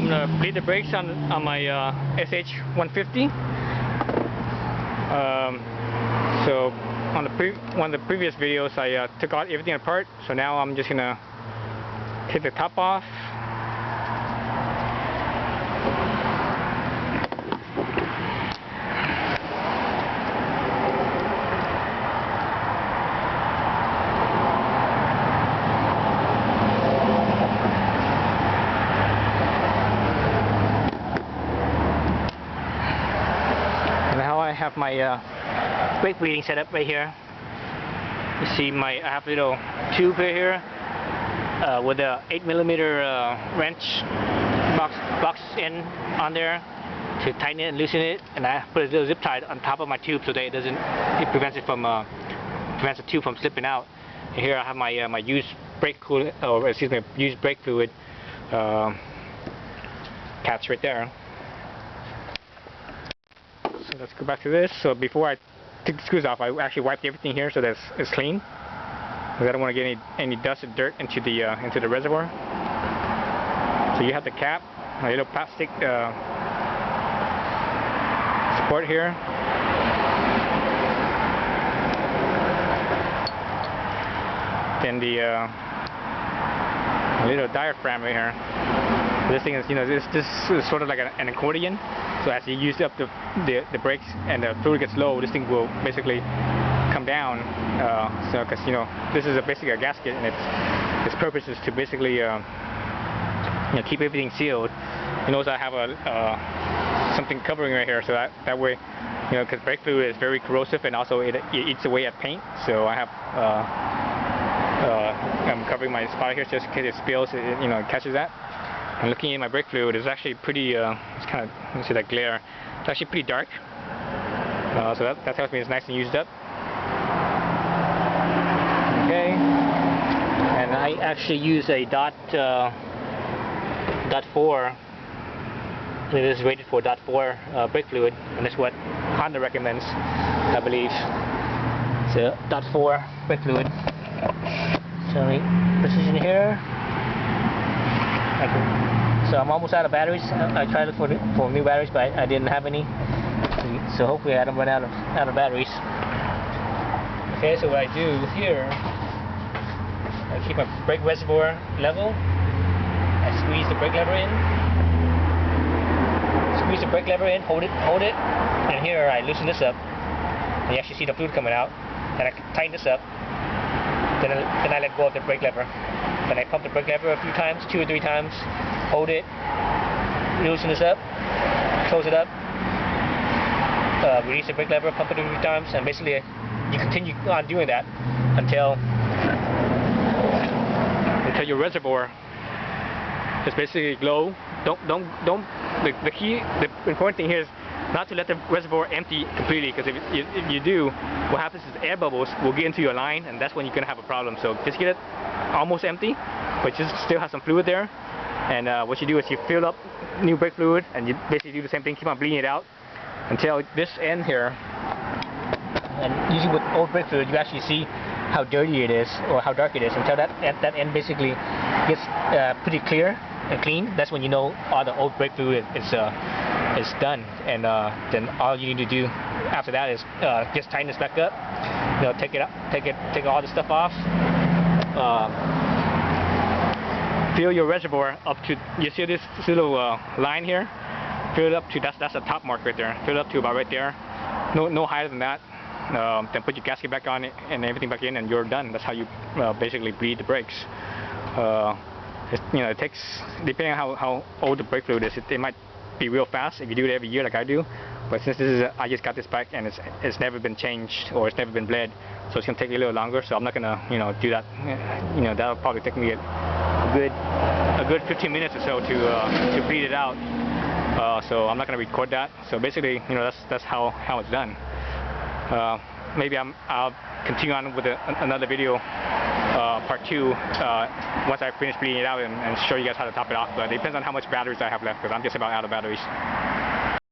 gonna bleed the brakes on my SH150. So on one of the previous videos, I took out everything apart. So now I'm just gonna take the top off. I have my brake bleeding set up right here. You see I have a little tube right here with a 8mm wrench box end on there to tighten it and loosen it, and I put a little zip tie on top of my tube so that it prevents the tube from slipping out. And here I have my my used brake fluid caps right there. So let's go back to this. So before I took the screws off, I actually wiped everything here so that it's clean, because I don't want to get any dust or dirt into the reservoir. So you have the cap, a little plastic support here, then the little diaphragm right here. This thing is, this is sort of like an accordion. So as you use up the brakes and the fluid gets low, this thing will basically come down. So because this is basically a gasket, and its purpose is to basically keep everything sealed. You notice I have something covering right here, so that way, because brake fluid is very corrosive, and also it eats away at paint. So I have I'm covering my spot here just in case it spills, it catches that. And looking at my brake fluid, it's actually pretty, it's kind of, you see that glare, it's actually pretty dark. So that tells me it's nice and used up. Okay, and I actually use a .4, I think this is rated for .4 brake fluid, and that's what Honda recommends, I believe. So .4 brake fluid. So precision here. So I'm almost out of batteries. I tried to look for new batteries, but I didn't have any. So hopefully I don't run out of batteries. Okay, so what I do here, I keep my brake reservoir level. I squeeze the brake lever in. Squeeze the brake lever in, hold it, and here I loosen this up. And you actually see the fluid coming out. And I tighten this up. Then I let go of the brake lever. Then I pump the brake lever a few times, 2 or 3 times, hold it, loosen this up, close it up, release the brake lever, pump it a few times, and basically you continue on doing that until your reservoir is basically low. The important thing here is not to let the reservoir empty completely, because if you do, what happens is air bubbles will get into your line, and that's when you're going to have a problem. So just get it almost empty, but just still have some fluid there. And what you do is you fill up new brake fluid, and you basically do the same thing, keep on bleeding it out until this end here. And usually with old brake fluid, you actually see how dirty it is or how dark it is until that end basically gets pretty clear and clean. That's when you know all the old brake fluid is done, and then all you need to do after that is just tighten this back up. Take all the stuff off. Fill your reservoir up to, you see this little line here? Fill it up to, that's the top mark right there. Fill it up to about right there. No higher than that. Then put your gasket back on it and everything back in, and you're done. That's how you basically bleed the brakes. It takes, depending on how old the brake fluid is, it might be real fast if you do it every year like I do. But since this is I just got this back and it's never been changed or it's never been bled, so it's gonna take me a little longer. So I'm not gonna do that. That'll probably take me a good 15 minutes or so to bleed it out. So I'm not gonna record that. So basically, that's how it's done. Maybe I'll continue on with another video, part 2, once I finish bleeding it out and show you guys how to top it off. But it depends on how much batteries I have left, because I'm just about out of batteries.